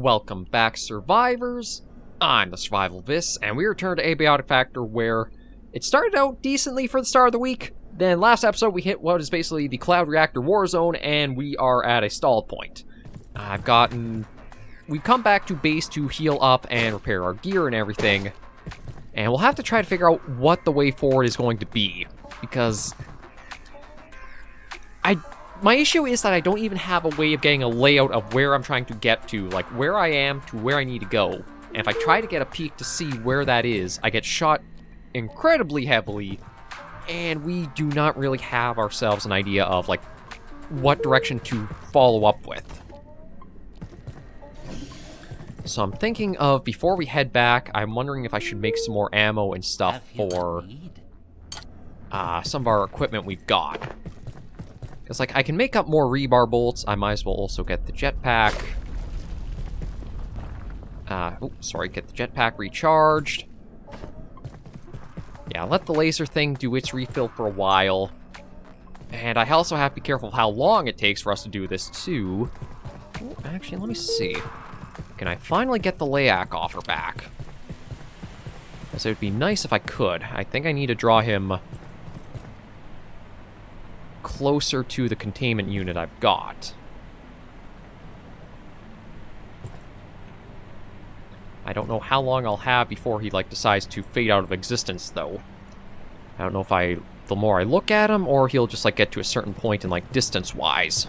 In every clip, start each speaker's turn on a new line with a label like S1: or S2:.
S1: welcome back, survivors. I'm the Survivalist, and we return to Abiotic Factor, where it started out decently for the start of the week. Then last episode we hit what is basically the Cloud Reactor war zone, and we are at a stall point. We've come back to base to heal up and repair our gear and everything, and we'll have to try to figure out what the way forward is going to be, because my issue is that I don't even have a way of getting a layout of where I'm trying to get to, like where I am to where I need to go. And if I try to get a peek to see where that is, I get shot incredibly heavily, and we do not really have ourselves an idea of, like, what direction to follow up with. So I'm thinking of, before we head back, I'm wondering if I should make some more ammo and stuff for some of our equipment we've got. Because, like, I can make up more rebar bolts. I might as well also get the jetpack. Get the jetpack recharged. Yeah, let the laser thing do its refill for a while. And I also have to be careful of how long it takes for us to do this, too. Ooh, actually, let me see. Can I finally get the Layak offer back? Because it would be nice if I could. I think I need to draw him closer to the containment unit I've got. I don't know how long I'll have before he, like, decides to fade out of existence, though. I don't know if the more I look at him, or he'll just, like, get to a certain point in, like, distance-wise.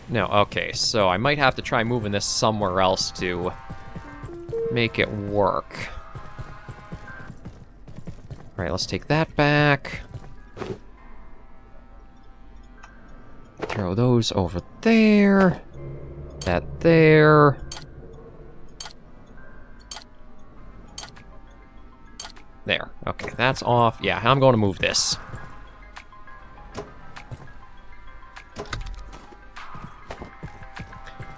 S1: No, okay, so I might have to try moving this somewhere else to make it work. Alright, let's take that back. Throw those over there. That there. There. Okay, that's off. Yeah, I'm going to move this.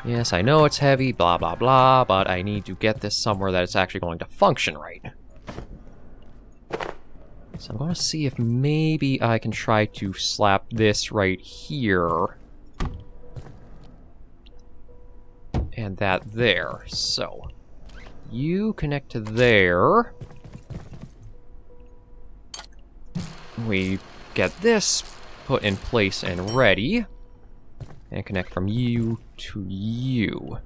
S1: Yes, I know it's heavy, blah, blah, blah, but I need to get this somewhere that it's actually going to function right. So I'm going to see if maybe I can try to slap this right here. And that there. So, you connect to there. We get this put in place and ready. And connect from you to you.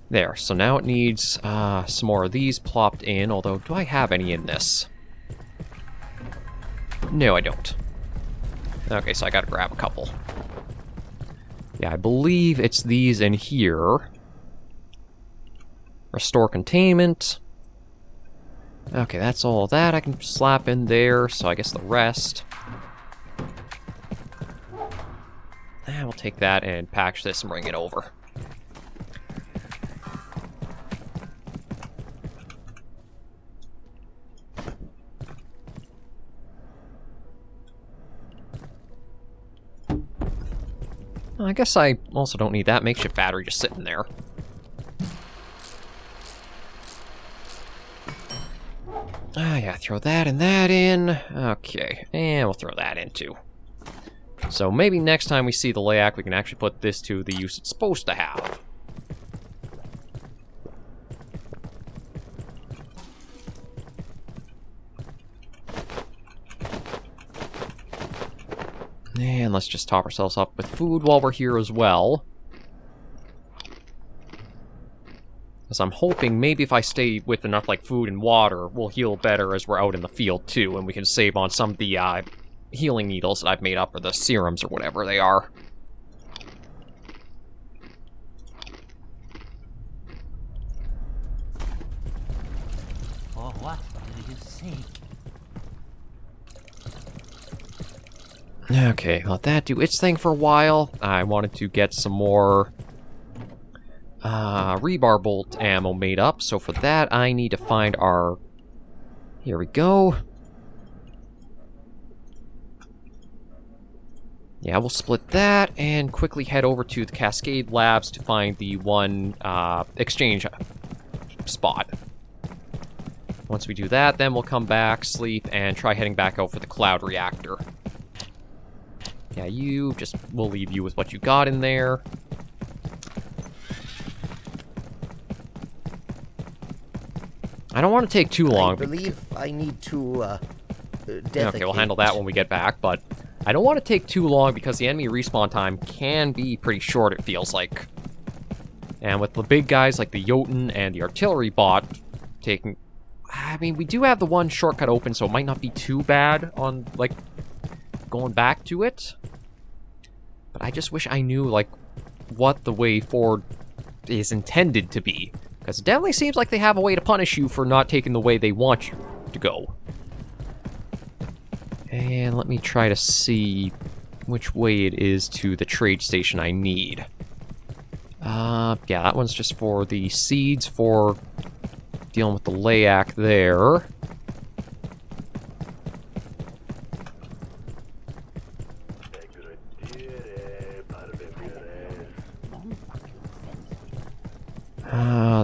S1: There, so now it needs some more of these plopped in, although do I have any in this? No, I don't. Okay, so I gotta grab a couple. Yeah, I believe it's these in here. Restore containment. Okay, that's all that I can slap in there, so I guess the rest. And we'll take that and patch this and bring it over. I guess I also don't need that makeshift battery just sitting there. Ah, yeah, throw that and that in. Okay, and we'll throw that in too. So maybe next time we see the Layak, we can actually put this to the use it's supposed to have. And let's just top ourselves up with food while we're here as well. Because I'm hoping maybe if I stay with enough, like, food and water, we'll heal better as we're out in the field, too, and we can save on some of the, healing needles that I've made up, or the serums, or whatever they are.
S2: For what do you seek?
S1: Okay, let that do its thing for a while. I wanted to get some more rebar bolt ammo made up, so for that I need to find our... Here we go. Yeah, we'll split that and quickly head over to the Cascade Labs to find the one exchange spot. Once we do that, then we'll come back, sleep, and try heading back out for the cloud reactor. Yeah, we'll leave you with what you got in there. I don't want to take too long.
S3: I believe I need to,
S1: Okay, we'll handle that when we get back, but I don't want to take too long because the enemy respawn time can be pretty short, it feels like. And with the big guys like the Jotun and the artillery bot taking... I mean, we do have the one shortcut open, so it might not be too bad on, like, going back to it. But I just wish I knew, like, what the way forward is intended to be. Because it definitely seems like they have a way to punish you for not taking the way they want you to go. And let me try to see which way it is to the trade station I need. Yeah, that one's just for the seeds for dealing with the Layak there.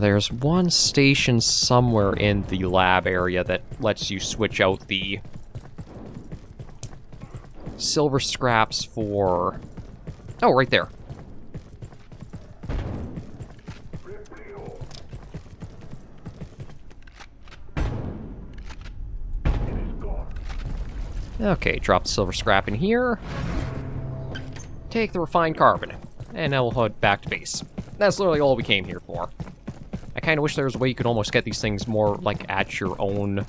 S1: There's one station somewhere in the lab area that lets you switch out the silver scraps for... Oh, right there. Okay, drop the silver scrap in here. Take the refined carbon. And now we'll head back to base. That's literally all we came here for. I kind of wish there was a way you could almost get these things more, like, at your own,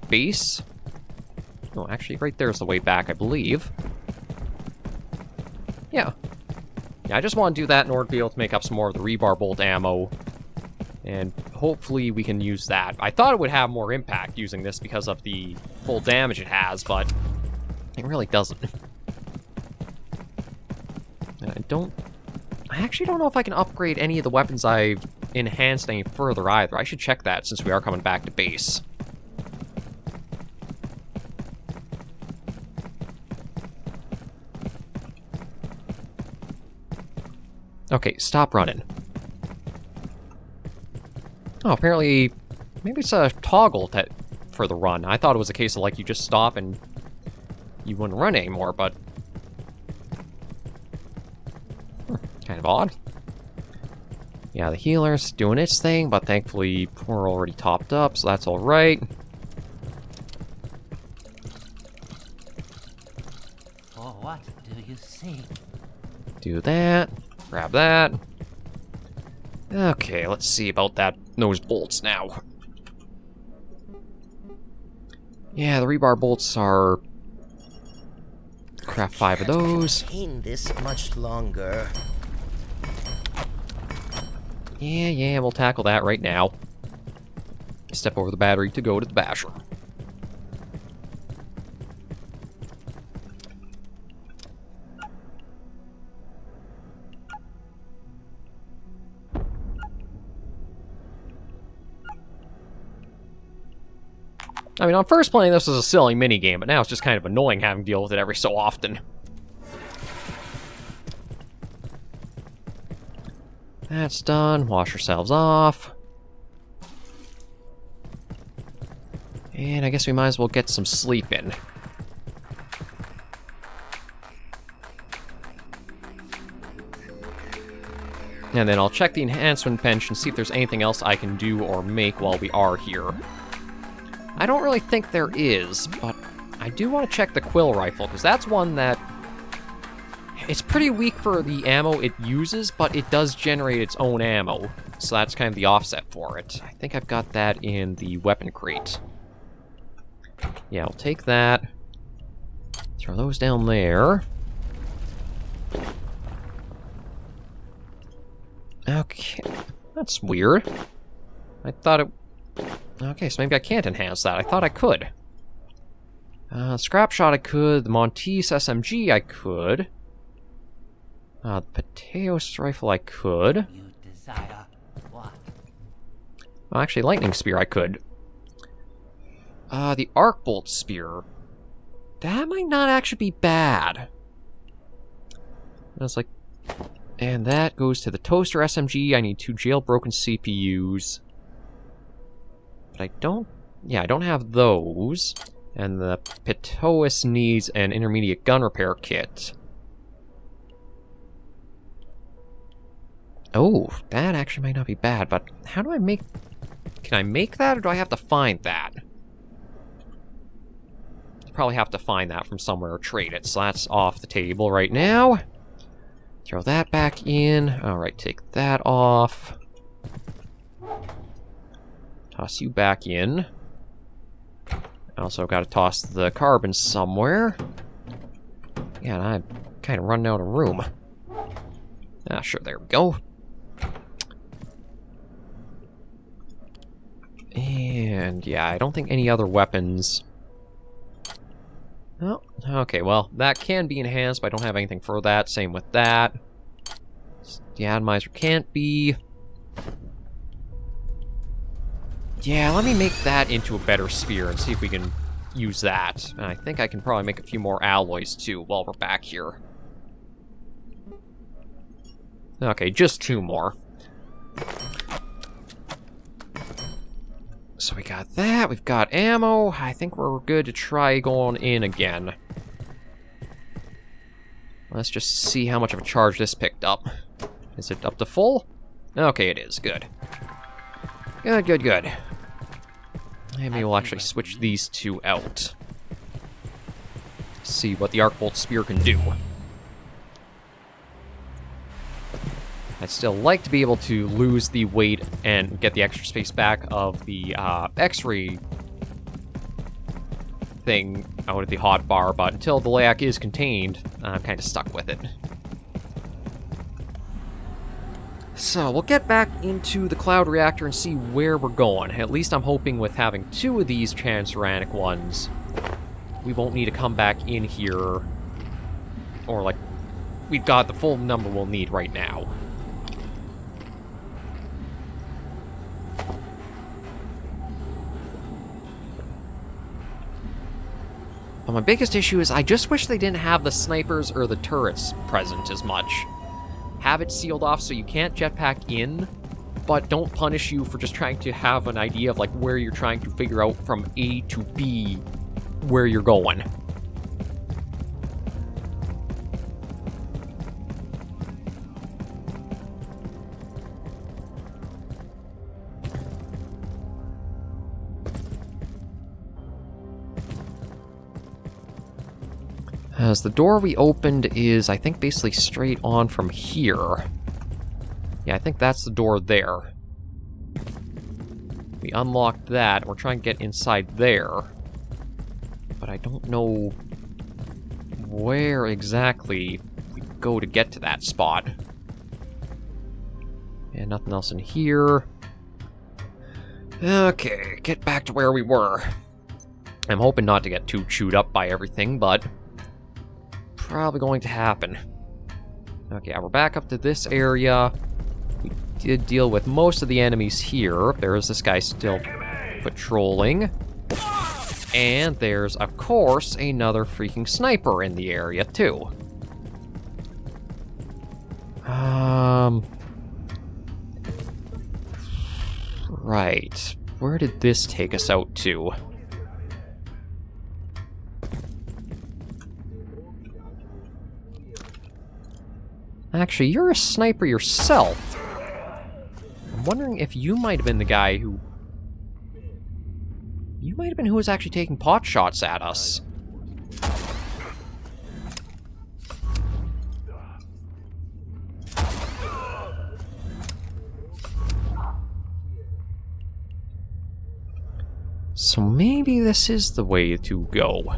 S1: base. Oh, actually, right there's the way back, I believe. Yeah. Yeah, I just want to do that in order to be able to make up some more of the rebar bolt ammo. And hopefully we can use that. I thought it would have more impact using this because of the full damage it has, but it really doesn't. And I actually don't know if I can upgrade any of the weapons I've enhanced any further either. I should check that since we are coming back to base. Okay, stop running. Oh, apparently, maybe it's a toggle for the run. I thought it was a case of, like, you just stop and you wouldn't run anymore, but... kind of odd. Yeah, the healer's doing its thing, but thankfully we're already topped up, so that's alright.
S2: For what do you seek?
S1: Do that. Grab that. Okay, let's see about those bolts now. Yeah, the rebar bolts are... Craft 5 of those.
S3: Maintain this much longer.
S1: Yeah, we'll tackle that right now. Step over the battery to go to the basher. I mean, on first playing, this was a silly minigame, but now it's just kind of annoying having to deal with it every so often. That's done. Wash ourselves off. And I guess we might as well get some sleep in. And then I'll check the enhancement bench and see if there's anything else I can do or make while we are here. I don't really think there is, but I do want to check the quill rifle, because that's one that... It's pretty weak for the ammo it uses, but it does generate its own ammo. So that's kind of the offset for it. I think I've got that in the weapon crate. Yeah, I'll take that. Throw those down there. Okay. That's weird. I thought it... Okay, so maybe I can't enhance that. I thought I could. Scrap shot I could. The Montes SMG I could. The Pateos rifle I could.
S2: You desire what?
S1: Oh, actually, lightning spear I could. The arc bolt spear. That might not actually be bad. That's like... And that goes to the toaster SMG. I need 2 jailbroken CPUs. But I don't... Yeah, I don't have those. And the Pitois needs an intermediate gun repair kit. Oh, that actually might not be bad, but how do I make... Can I make that, or do I have to find that? Probably have to find that from somewhere or trade it, so that's off the table right now. Throw that back in. Alright, take that off. Toss you back in. Also got to toss the carbon somewhere. Yeah, and I'm kind of running out of room. Ah, sure, there we go. And yeah, I don't think any other weapons... Oh, okay, well, that can be enhanced, but I don't have anything for that. Same with that. The atomizer can't be. Yeah, let me make that into a better spear and see if we can use that. And I think I can probably make a few more alloys, too, while we're back here. Okay, just 2 more. So we got that, we've got ammo. I think we're good to try going in again. Let's just see how much of a charge this picked up. Is it up to full? Okay, it is. Good. Good, good, good. Maybe we'll actually switch these 2 out. See what the Arc Bolt Spear can do. I'd still like to be able to lose the weight and get the extra space back of the X-ray thing out at the hotbar, but until the LAC is contained, I'm kind of stuck with it. So, we'll get back into the Cloud Reactor and see where we're going. At least I'm hoping with having 2 of these transuranic ones, we won't need to come back in here, or like, we've got the full number we'll need right now. But my biggest issue is I just wish they didn't have the snipers or the turrets present as much. Have it sealed off so you can't jetpack in, but don't punish you for just trying to have an idea of like where you're trying to figure out from A to B where you're going. As the door we opened is, I think, basically straight on from here. Yeah, I think that's the door there. We unlocked that, we're trying to get inside there. But I don't know where exactly we go to get to that spot. And nothing else in here. Okay, get back to where we were. I'm hoping not to get too chewed up by everything, but... probably going to happen. Okay, we're back up to this area. We did deal with most of the enemies here. There is this guy still patrolling. And there's, of course, another freaking sniper in the area, too. Right. Where did this take us out to? Actually, you're a sniper yourself. I'm wondering if you might have been the guy who... You might have been who was actually taking pot shots at us. So maybe this is the way to go.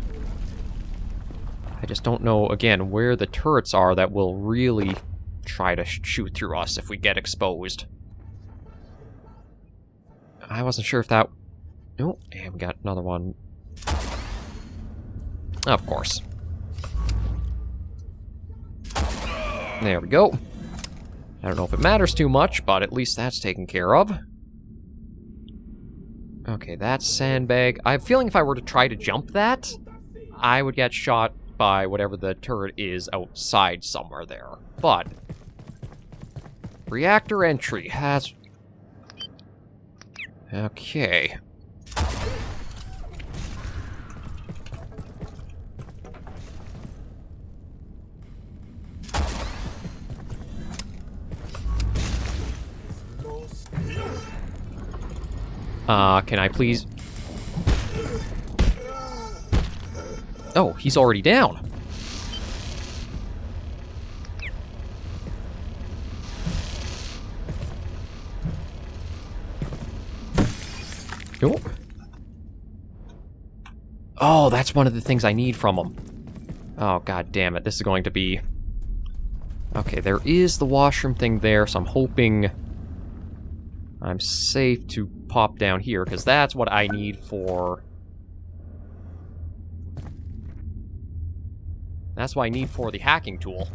S1: I just don't know, again, where the turrets are that will really try to shoot through us if we get exposed. I wasn't sure if that... Oh, and we got another one. Of course. There we go. I don't know if it matters too much, but at least that's taken care of. Okay, that's sandbag. I have a feeling if I were to try to jump that, I would get shot by whatever the turret is outside somewhere there. But reactor entry has... Okay. Can I please... Oh, he's already down. Oh. Oh, that's one of the things I need from him. Oh, god damn it. This is going to be... Okay, there is the washroom thing there, so I'm hoping I'm safe to pop down here, because that's what I need for... That's what I need for the hacking tool.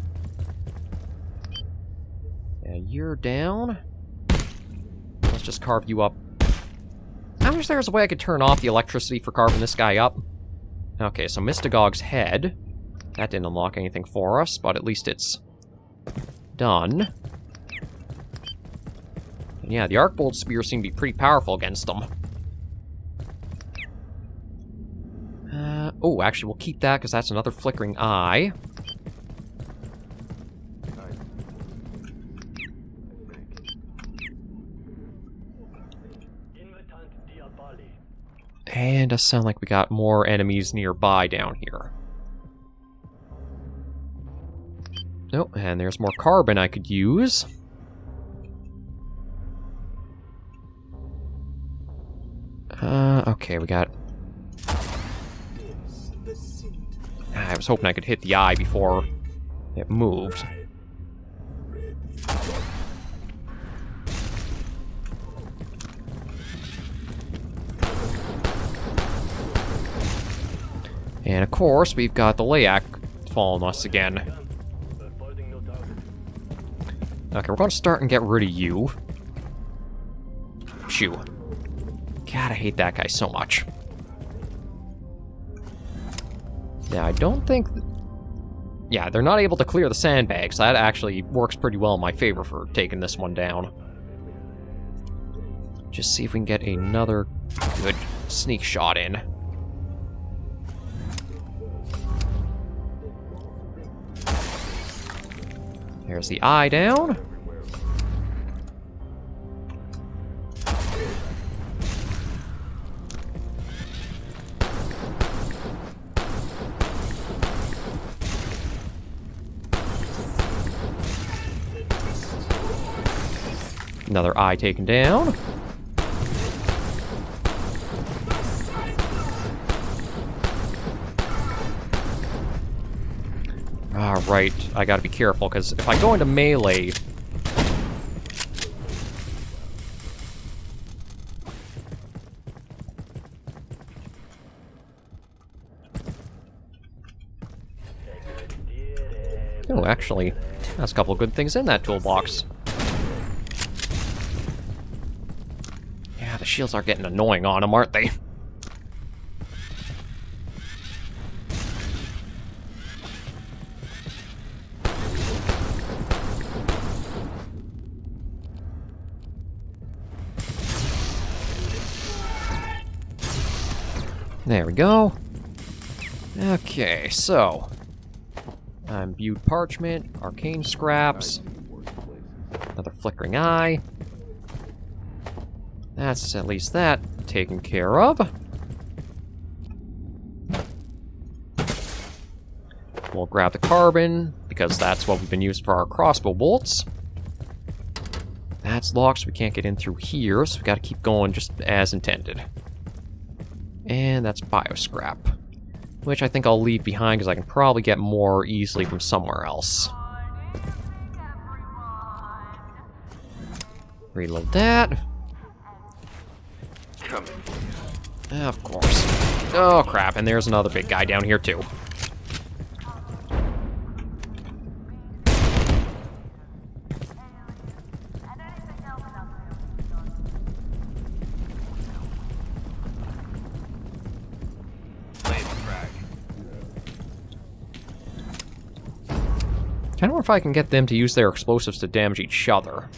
S1: And you're down. Let's just carve you up. I wish there was a way I could turn off the electricity for carving this guy up. Okay, so Mystagog's head. That didn't unlock anything for us, but at least it's done. And yeah, the Arcbolt Spear seemed to be pretty powerful against them. Oh, actually, we'll keep that, because that's another flickering eye. And it does sound like we got more enemies nearby down here. Oh, and there's more carbon I could use. Okay, we got... I was hoping I could hit the eye before it moved. And of course, we've got the Layak following us again. Okay, we're going to start and get rid of you. Shoo. God, I hate that guy so much. Yeah, I don't think... Yeah, they're not able to clear the sandbags. That actually works pretty well in my favor for taking this one down. Just see if we can get another good sneak shot in. There's the eye down. Another eye taken down. Alright, I gotta be careful, because if I go into melee... Oh, actually, that's a couple of good things in that toolbox. Yeah, the shields are getting annoying on them, aren't they? There we go. Okay, so... imbued parchment, arcane scraps, another flickering eye. That's at least that taken care of. We'll grab the carbon, because that's what we've been using for our crossbow bolts. That's locked, so we can't get in through here, so we gotta keep going just as intended. And that's bioscrap, which I think I'll leave behind because I can probably get more easily from somewhere else. Reload that. Of course. Oh crap, and there's another big guy down here too. I don't know if I can get them to use their explosives to damage each other.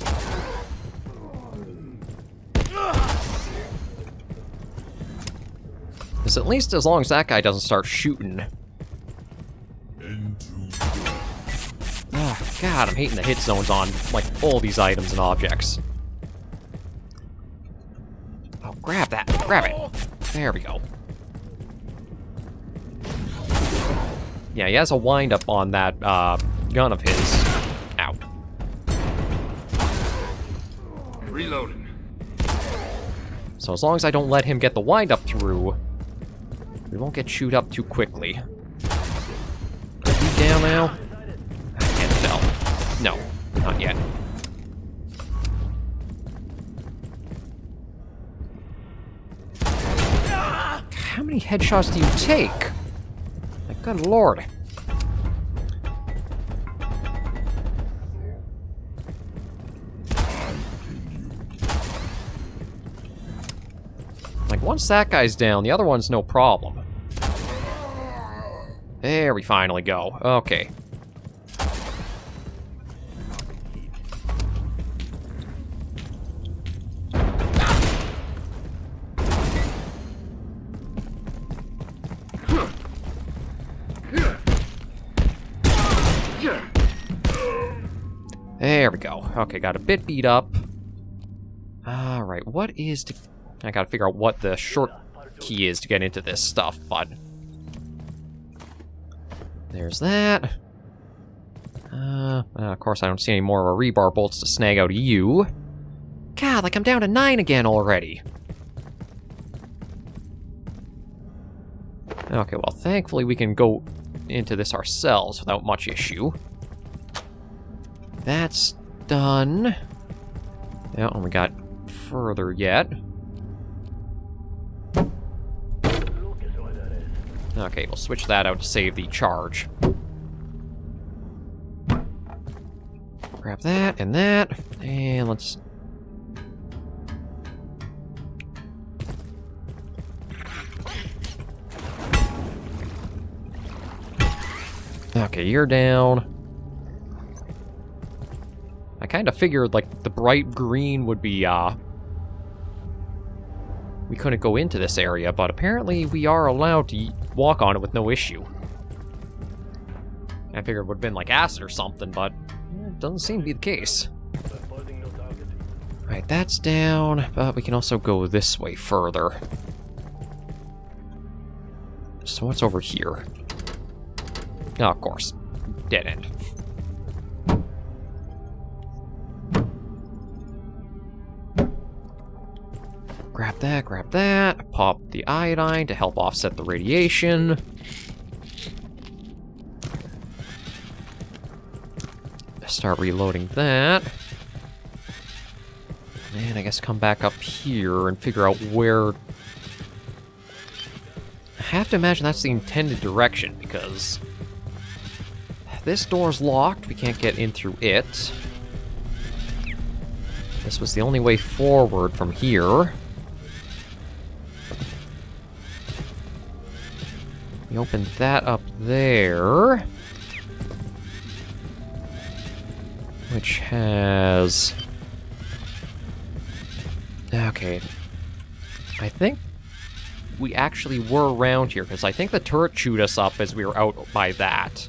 S1: Because at least as long as that guy doesn't start shooting. Oh, God, I'm hating the hit zones on, like, all these items and objects. Oh, Grab that. Grab it. There we go. Yeah, he has a wind-up on that gun of his. Ow.
S4: Reloading.
S1: So as long as I don't let him get the wind-up through, we won't get chewed up too quickly. Are you down now? I can't tell. No, not yet. How many headshots do you take? My good lord. Like, once that guy's down, the other one's no problem. There we finally go. Okay. There we go. Okay, got a bit beat up. Alright, what is to... I gotta figure out what the short key is to get into this stuff, but... There's that. Of course, I don't see any more of our rebar bolts to snag out of you. God, like I'm down to 9 again already. Okay, well, thankfully we can go into this ourselves without much issue. That's done. Yeah, and we got further yet. Okay, we'll switch that out to save the charge. Grab that, and let's... Okay, you're down. I kind of figured, like, the bright green would be, we couldn't go into this area, but apparently we are allowed to walk on it with no issue. I figured it would have been like acid or something, but it doesn't seem to be the case. Right, that's down, but we can also go this way further. So what's over here? Oh, of course. Dead end. Grab that. Pop the iodine to help offset the radiation. Start reloading that. And I guess come back up here and figure out where... I have to imagine that's the intended direction, because... this door's locked, we can't get in through it. This was the only way forward from here. We opened that up there. Which has... Okay. I think we actually were around here, because I think the turret chewed us up as we were out by that.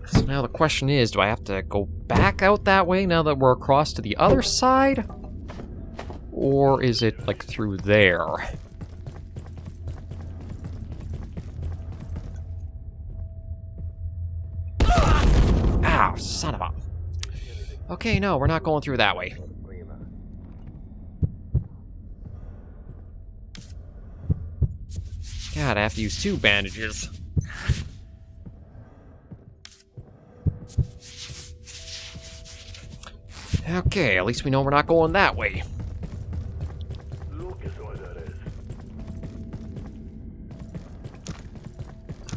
S1: So now the question is, do I have to go back out that way now that we're across to the other side? Or is it, like, through there? Ow, son of a... Okay, no, we're not going through that way. God, I have to use 2 bandages. Okay, at least we know we're not going that way.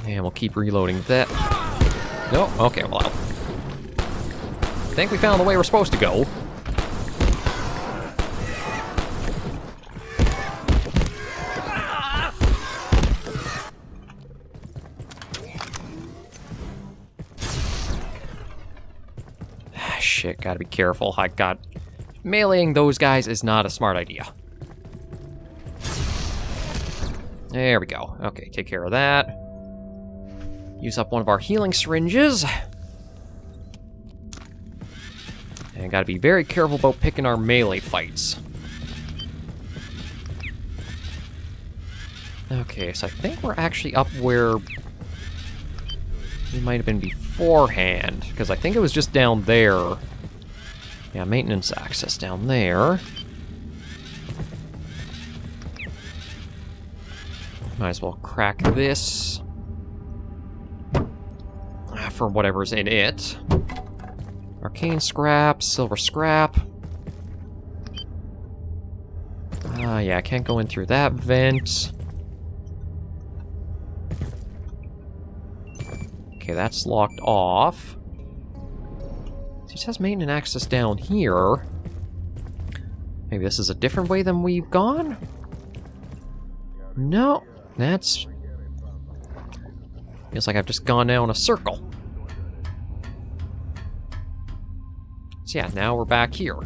S1: And we'll keep reloading that. No, okay, well, I think we found the way we're supposed to go. Shit, gotta be careful. Meleeing those guys is not a smart idea. There we go. Okay, take care of that. Use up one of our healing syringes. And gotta be very careful about picking our melee fights. Okay, so I think we're actually up where we might have been beforehand, because I think it was just down there. Yeah, maintenance access down there. Might as well crack this. For whatever's in it. Arcane scrap, silver scrap. Yeah, I can't go in through that vent. Okay, that's locked off. It says maintenance access down here. Maybe this is a different way than we've gone? No, that's... feels like I've just gone down a circle. So yeah, now we're back here.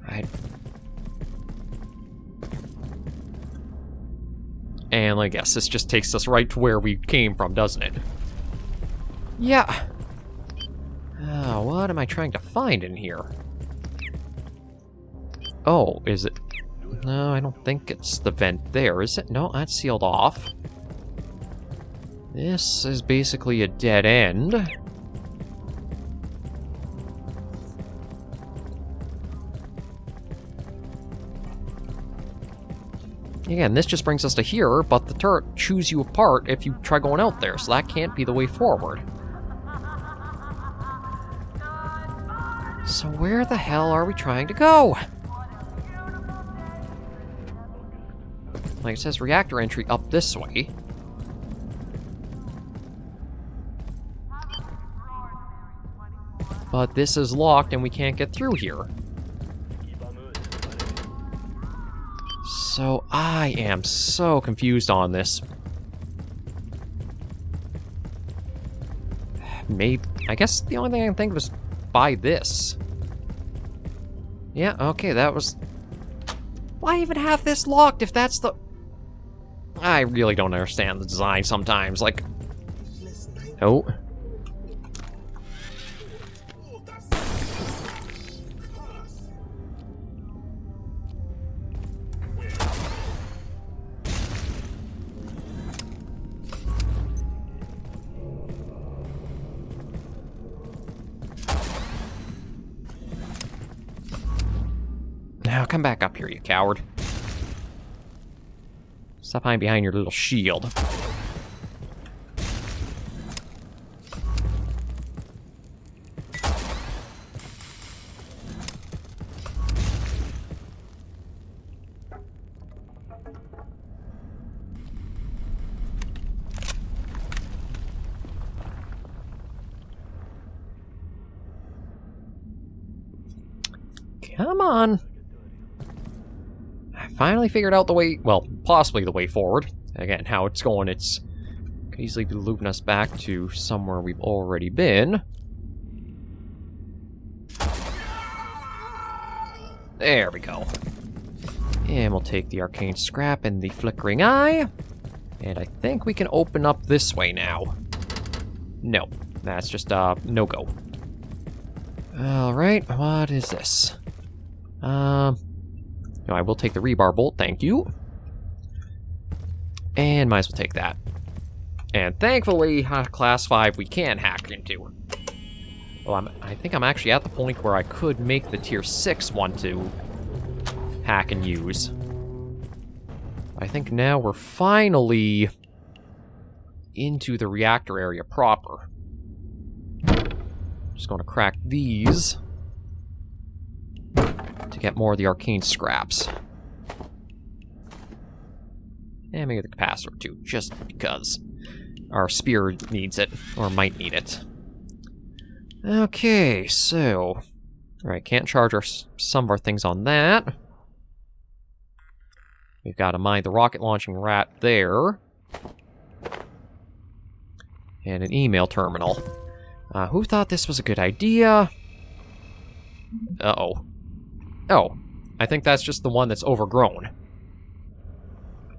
S1: Right. And I guess this just takes us right to where we came from, doesn't it? Yeah. What am I trying to find in here? Oh, is it... No, I don't think it's the vent there, is it? No, that's sealed off. This is basically a dead end. Again, this just brings us to here, but the turret chews you apart if you try going out there, so that can't be the way forward. So where the hell are we trying to go? Like it says, reactor entry up this way. But this is locked and we can't get through here. So I am so confused on this. Maybe, I guess the only thing I can think of is buy this. Yeah, okay, that was... Why even have this locked if that's the... I really don't understand the design sometimes, like... Oh. Now, come back up here, you coward. Stop hiding behind your little shield. Come on. Finally figured out the way, well, possibly the way forward. Again, how it's going, it's could easily be looping us back to somewhere we've already been. There we go. And we'll take the arcane scrap and the flickering eye. And I think we can open up this way now. No, that's just no-go. Alright, what is this? No, I will take the rebar bolt, thank you. And might as well take that. And thankfully, class 5 we can hack into. Well, I think I'm actually at the point where I could make the tier 6 one to hack and use. I think now we're finally into the reactor area proper. Just going to crack these to get more of the arcane scraps. And maybe the capacitor too, just because our spear needs it, or might need it. Okay, so... Alright, can't charge some of our things on that. We've got to mine the rocket launching rat there. And an email terminal. Who thought this was a good idea? Uh-oh. Oh, I think that's just the one that's overgrown.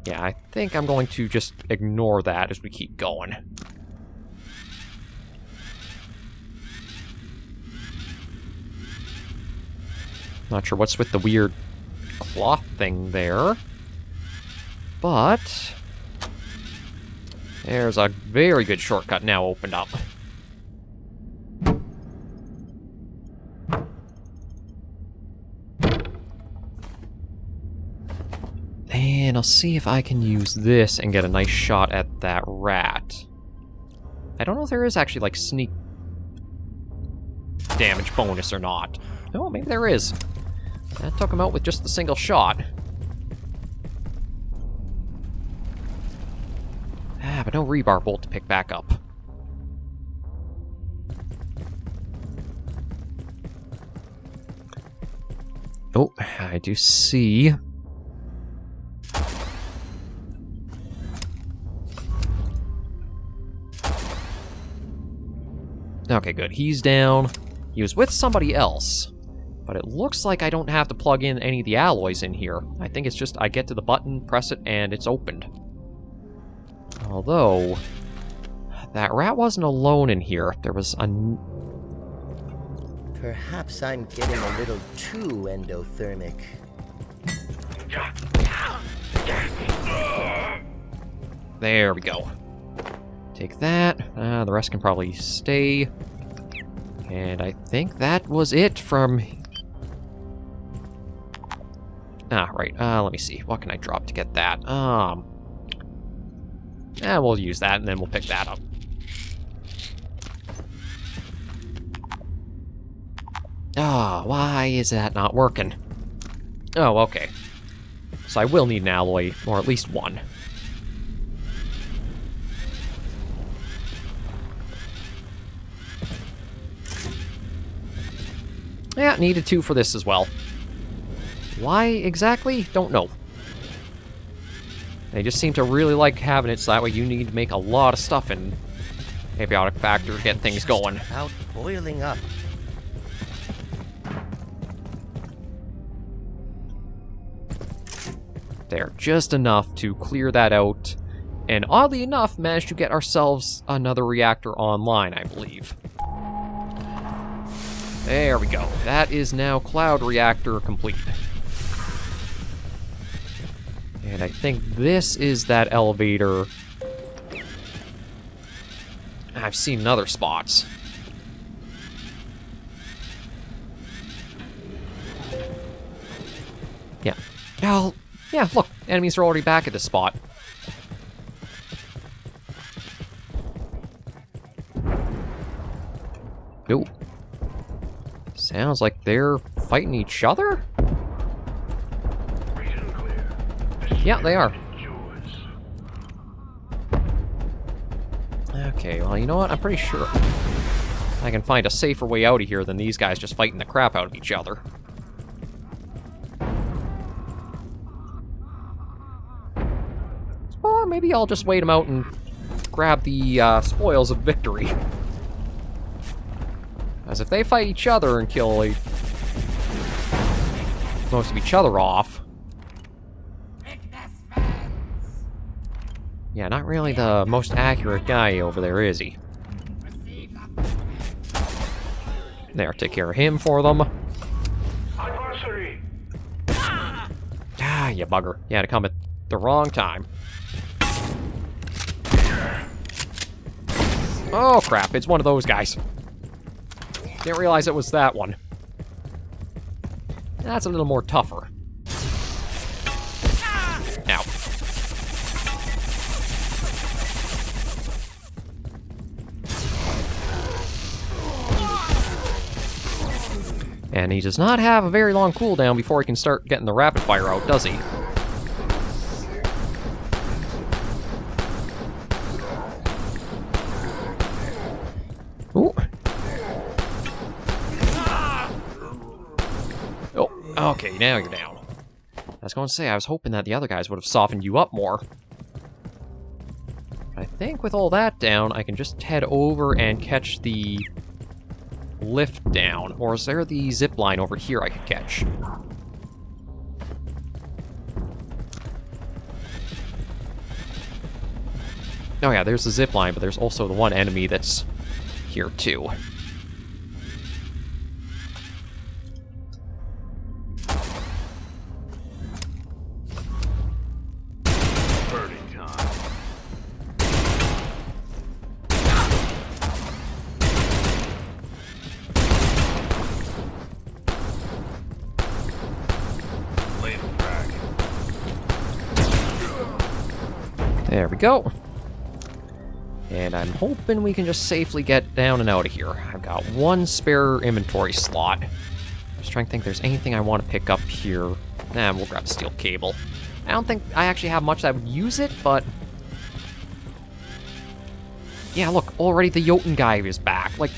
S1: Yeah, I think I'm going to just ignore that as we keep going. Not sure what's with the weird cloth thing there. But there's a very good shortcut now opened up. And I'll see if I can use this and get a nice shot at that rat. I don't know if there is actually, like, sneak damage bonus or not. Oh, maybe there is. That took him out with just the single shot. Ah, but no rebar bolt to pick back up. Oh, I do see. Okay, good. He's down. He was with somebody else. But it looks like I don't have to plug in any of the alloys in here. I think it's just I get to the button, press it, and it's opened. Although, that rat wasn't alone in here. There was a...
S3: Perhaps I'm getting a little too endothermic.
S1: There we go. Take that. The rest can probably stay. And I think that was it from... Ah, right. Let me see. What can I drop to get that? We'll use that, and then we'll pick that up. Why is that not working? Oh, okay. So I will need an alloy, or at least one. Yeah, needed 2 for this as well. Why exactly? Don't know. They just seem to really like having it so that way you need to make a lot of stuff in Abiotic Factor to get things going.
S3: Out boiling up.
S1: There, just enough to clear that out. And oddly enough, managed to get ourselves another reactor online, I believe. There we go. That is now Cloud Reactor complete. And I think this is that elevator I've seen in other spots. Yeah. Oh, yeah, look. Enemies are already back at this spot. Ooh. Sounds like they're fighting each other? Yeah, they are. Okay, well, you know what? I'm pretty sure I can find a safer way out of here than these guys just fighting the crap out of each other. Or maybe I'll just wait them out and grab the spoils of victory. As if they fight each other and kill most of each other off. Yeah, not really the most accurate guy over there, is he? There, take care of him for them. Ah, you bugger. You had to come at the wrong time. Oh, crap. It's one of those guys. Didn't realize it was that one. That's a little more tougher. Ow. And he does not have a very long cooldown before he can start getting the rapid fire out, does he? Ooh. Oh, okay, now you're down. I was going to say, I was hoping that the other guys would have softened you up more. I think with all that down, I can just head over and catch the lift down. Or is there the zip line over here I could catch? Oh yeah, there's the zip line, but there's also the one enemy that's here too. There we go. And I'm hoping we can just safely get down and out of here. I've got one spare inventory slot. Just trying to think if there's anything I want to pick up here. Nah, we'll grab a steel cable. I don't think I actually have much that would use it, but... yeah, look, already the Jotun guy is back. Like...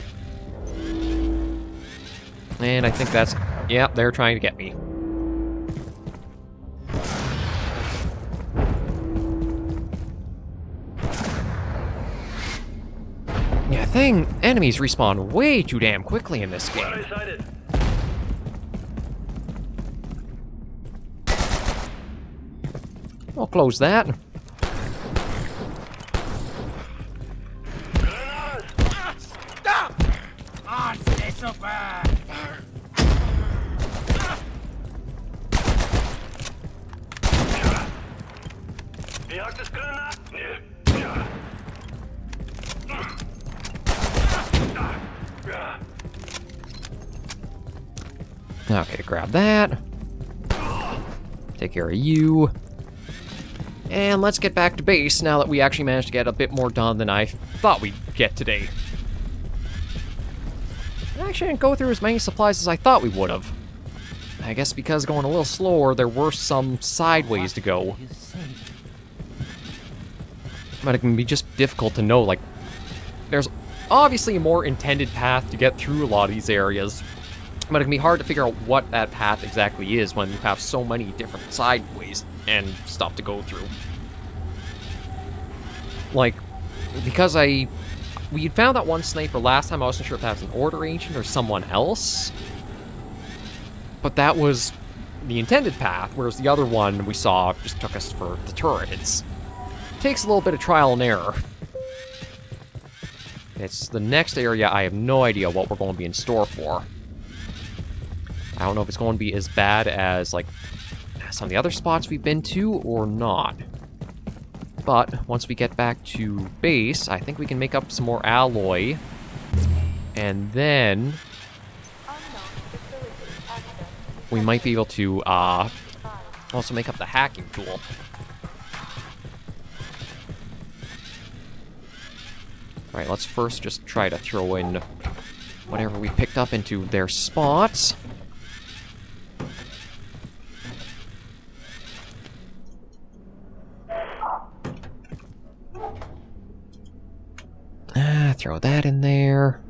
S1: and I think that's... yeah, they're trying to get me. Yeah, enemies respawn way too damn quickly in this game. I'll close that. Okay, grab that. Take care of you. And let's get back to base now that we actually managed to get a bit more done than I thought we'd get today. I actually didn't go through as many supplies as I thought we would have. I guess because going a little slower, there were some side ways to go. But it can be just difficult to know, like, there's obviously a more intended path to get through a lot of these areas. But it can be hard to figure out what that path exactly is when you have so many different sideways and stuff to go through. Like, because we had found that one sniper last time, I wasn't sure if that was an Order Ancient or someone else. But that was the intended path, whereas the other one we saw just took us for the turret. It takes a little bit of trial and error. It's the next area. I have no idea what we're going to be in store for. I don't know if it's going to be as bad as, like, some of the other spots we've been to or not. But once we get back to base, I think we can make up some more alloy. And then we might be able to also make up the hacking tool. Alright, let's first just try to throw in whatever we picked up into their spots. Throw that in there.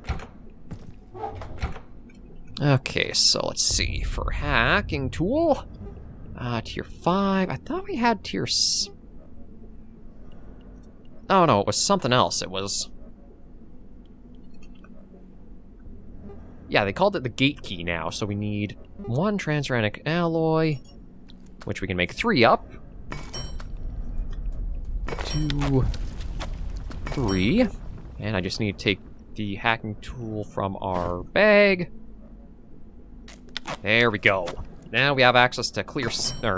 S1: Okay, so let's see. For hacking tool, tier 5. I thought we had tier oh no, it was something else. It was... yeah, they called it the gate key now, so we need 1 transuranic alloy, which we can make 3 up. 2, 3. And I just need to take the hacking tool from our bag. There we go. Now we have access to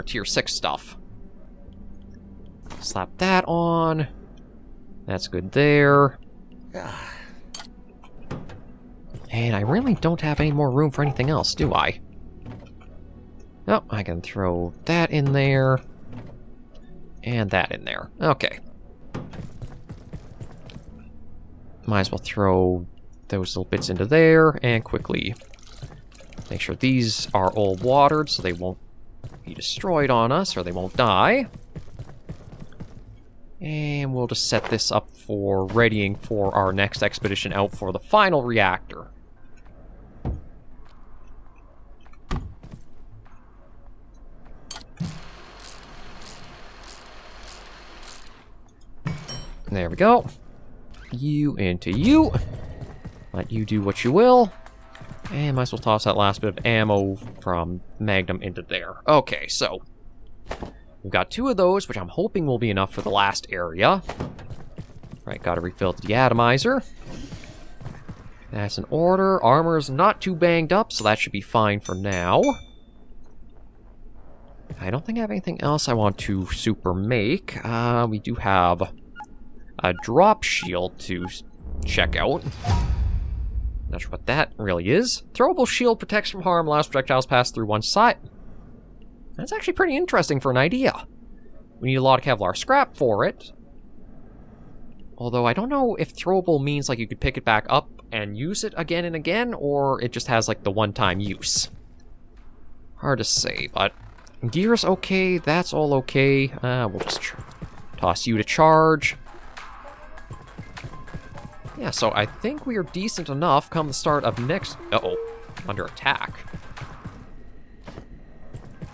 S1: tier 6 stuff. Slap that on. That's good there. And I really don't have any more room for anything else, do I? Oh, I can throw that in there. And that in there. Okay. Might as well throw those little bits into there and quickly make sure these are all watered so they won't be destroyed on us or they won't die. And we'll just set this up for readying for our next expedition out for the final reactor. There we go. You into you. Let you do what you will. And might as well toss that last bit of ammo from Magnum into there. Okay, so we've got 2 of those, which I'm hoping will be enough for the last area. Right, gotta refill the atomizer. That's in order. Armor's not too banged up, so that should be fine for now. I don't think I have anything else I want to super make. We do have a drop shield to check out. Not sure what that really is. Throwable shield protects from harm, allows projectiles pass through one side. That's actually pretty interesting for an idea. We need a lot of Kevlar scrap for it, Although I don't know if throwable means like you could pick it back up and use it again and again, or it just has like the one-time use. Hard to say, but gear's okay, that's all okay. We'll just toss you to charge. Yeah, so I think we are decent enough come the start of next... Uh-oh, under attack.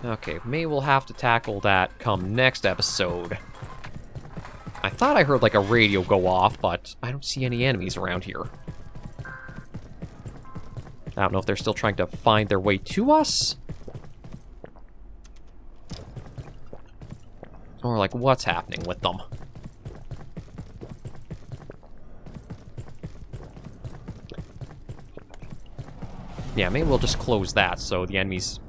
S1: Okay, maybe we'll have to tackle that come next episode. I thought I heard like a radio go off, but I don't see any enemies around here. I don't know if they're still trying to find their way to us. Or like what's happening with them. Yeah, maybe we'll just close that so the enemies...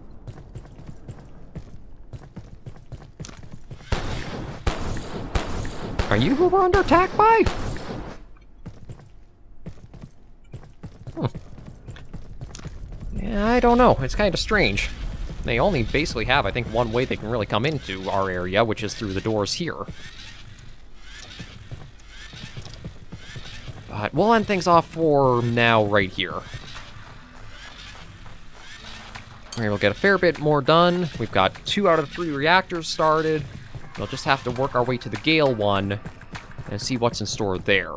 S1: Are you who we're under attack by? Yeah, I don't know. It's kind of strange. They only basically have, I think, one way they can really come into our area, which is through the doors here. But we'll end things off for now right here. Alright, we'll get a fair bit more done. We've got 2 out of 3 reactors started. We'll just have to work our way to the Gale one and see what's in store there.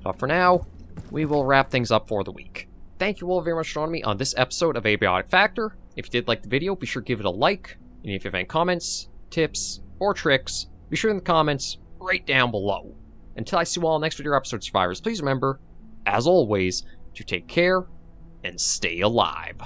S1: But for now, we will wrap things up for the week. Thank you all very much for joining me on this episode of Abiotic Factor. If you did like the video, be sure to give it a like. And if you have any comments, tips, or tricks, be sure in the comments right down below. Until I see you all next video episode, survivors, please remember, as always, to take care and stay alive.